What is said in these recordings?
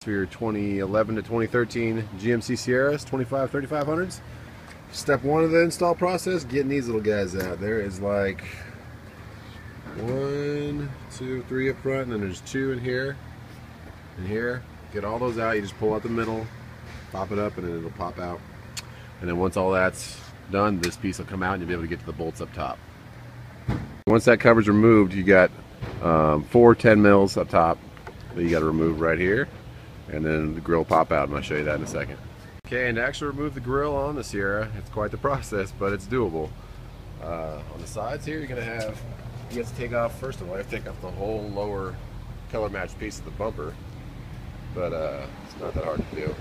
For your 2011 to 2013 GMC Sierras 3500s. Step one of the install process, getting these little guys out. There is like 1, 2, 3 up front, and then there's 2 in here and here. Get all those out. You just pull out the middle, pop it up, and then it'll pop out. And then once all that's done, this piece will come out and you'll be able to get to the bolts up top. Once that cover's removed, you got 4 10 mils up top that you got to remove right here. And then the grill pop out, and I'll show you that in a second. Okay, and to actually remove the grill on the Sierra, it's quite the process, but it's doable. On the sides here, you have to take off, first of all, you have to take off the whole lower color matched piece of the bumper, but it's not that hard to do.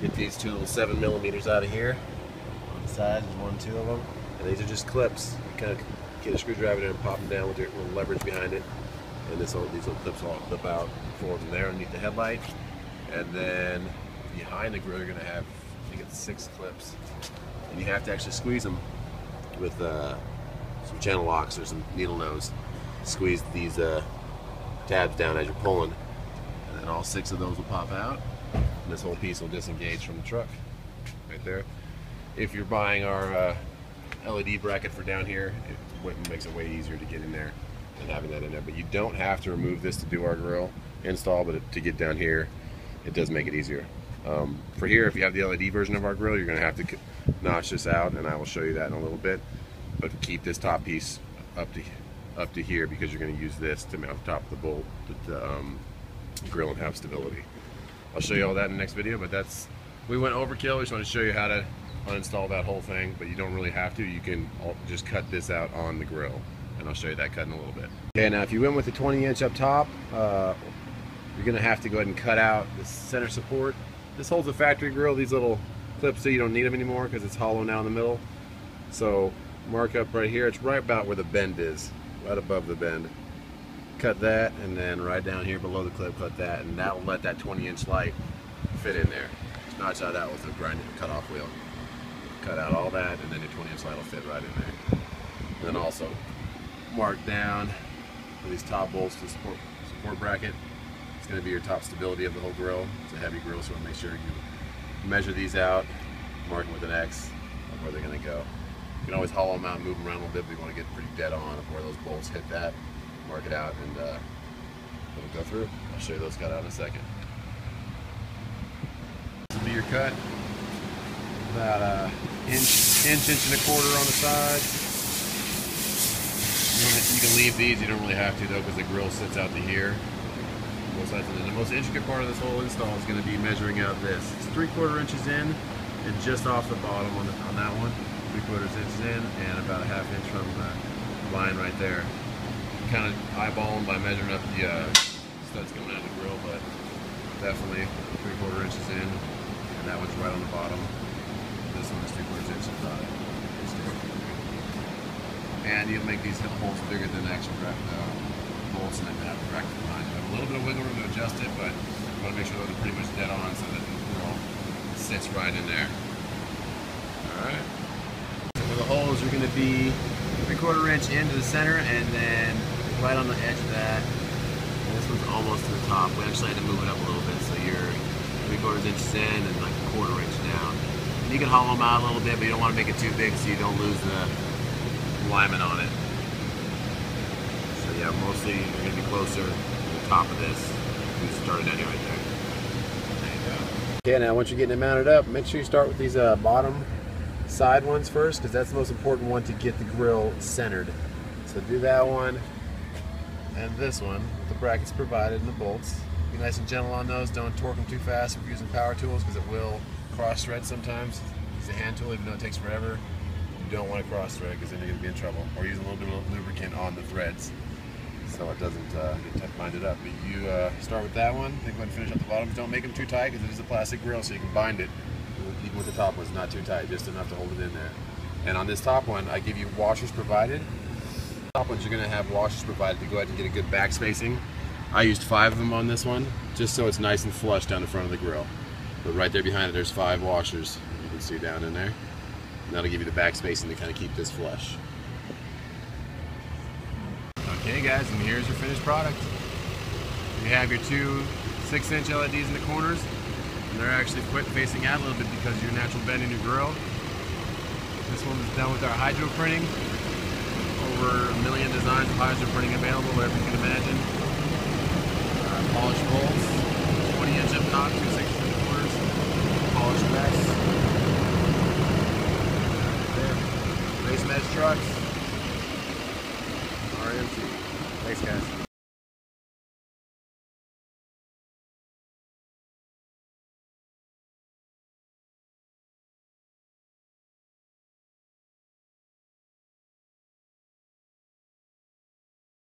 Get these 2 little 7mm out of here. On the sides, there's 1, 2 of them, and these are just clips. You kind of get a screwdriver in and pop them down with your little leverage behind it, and these little clips all clip out forward from there underneath the headlight. And then behind the grill, you're going to have, I think it's 6 clips, and you have to actually squeeze them with some channel locks or some needle nose. Squeeze these tabs down as you're pulling, and then all 6 of those will pop out, and this whole piece will disengage from the truck right there. If you're buying our LED bracket for down here, it makes it way easier to get in there than having that in there. But you don't have to remove this to do our grill install, but to get down here, it does make it easier. For here, if you have the LED version of our grill, you're going to have to notch this out, and I will show you that in a little bit. But keep this top piece up to here, because you're going to use this to mount the top of the bolt, the grill, and have stability. I'll show you all that in the next video, but we went overkill. We just want to show you how to uninstall that whole thing, but you don't really have to. You can just cut this out on the grill, and I'll show you that cut in a little bit. Okay, now if you went with the 20-inch up top, you're going to have to go ahead and cut out the center support. This holds a factory grill. These little clips, so you don't need them anymore because it's hollow now in the middle. So mark up right here. It's right about where the bend is, right above the bend. Cut that, and then right down here below the clip, cut that, and that will let that 20-inch light fit in there. Just notch that out with a grinding cut-off wheel. Cut out all that, and then your 20-inch light will fit right in there. And then also mark down for these top bolts to support bracket. It's going to be your top stability of the whole grill. It's a heavy grill, so you want to make sure you measure these out, mark them with an X of where they're going to go. You can always hollow them out and move them around a little bit, but you want to get pretty dead on of where those bolts hit that. Mark it out, and it'll go through. I'll show you those cut out in a second. This will be your cut. About an inch and a quarter on the side. You can leave these. You don't really have to though, because the grill sits out to here. Both sides. And then the most intricate part of this whole install is going to be measuring out this. It's 3/4 inches in, and just off the bottom on that one, 3/4 inches in, and about a 1/2 inch from the line right there. Kind of eyeball them by measuring up the studs coming out of the grill, but definitely 3/4 inches in, and that one's right on the bottom. This one is 3/4 inches high. And you'll make these holes bigger than the actual bolts, and then have the bracket behind it. A little bit of wiggle room to adjust it, but you want to make sure those are pretty much dead on so that the grill sits right in there. Alright. So for the holes, you're going to be 3/4 inch into the center, and then right on the edge of that. And this one's almost to the top. We actually had to move it up a little bit, so you're 3/4 inches in and like 1/4 inch down. And you can hollow them out a little bit, but you don't want to make it too big so you don't lose the alignment on it. So yeah, mostly you're going to be closer to the top of this. We started that right there. There you go. Okay, now once you're getting it mounted up, make sure you start with these bottom side ones first, because that's the most important one to get the grill centered. So do that one and this one with the brackets provided and the bolts. Be nice and gentle on those. Don't torque them too fast if you're using power tools, because it will cross thread sometimes. Use a hand tool, even though it takes forever. You don't want to cross thread, because then you're going to be in trouble. Or use a little bit of lubricant on the threads so it doesn't get binded up. But you start with that one, then go ahead and finish up the bottoms. Don't make them too tight, because it is a plastic grill, so you can bind it. Even with the top ones, not too tight, just enough to hold it in there. And on this top one, I give you washers provided. Top ones, you're going to have washers provided to go ahead and get a good back spacing. I used 5 of them on this one, just so it's nice and flush down the front of the grill. But right there behind it, there's 5 washers you can see down in there. And that'll give you the back spacing to kind of keep this flush. Okay guys, and here's your finished product. You have your 2 6-inch LEDs in the corners, and they're actually facing out a little bit because of your natural bend in your grill. This one is done with our hydro printing. Over 1 million designs of hydro printing available, whatever you can imagine. Polished bolts, 20-inch up top, 2 6 in the corners, polished mesh. There. RaceMesh trucks, RMT. Thanks, guys.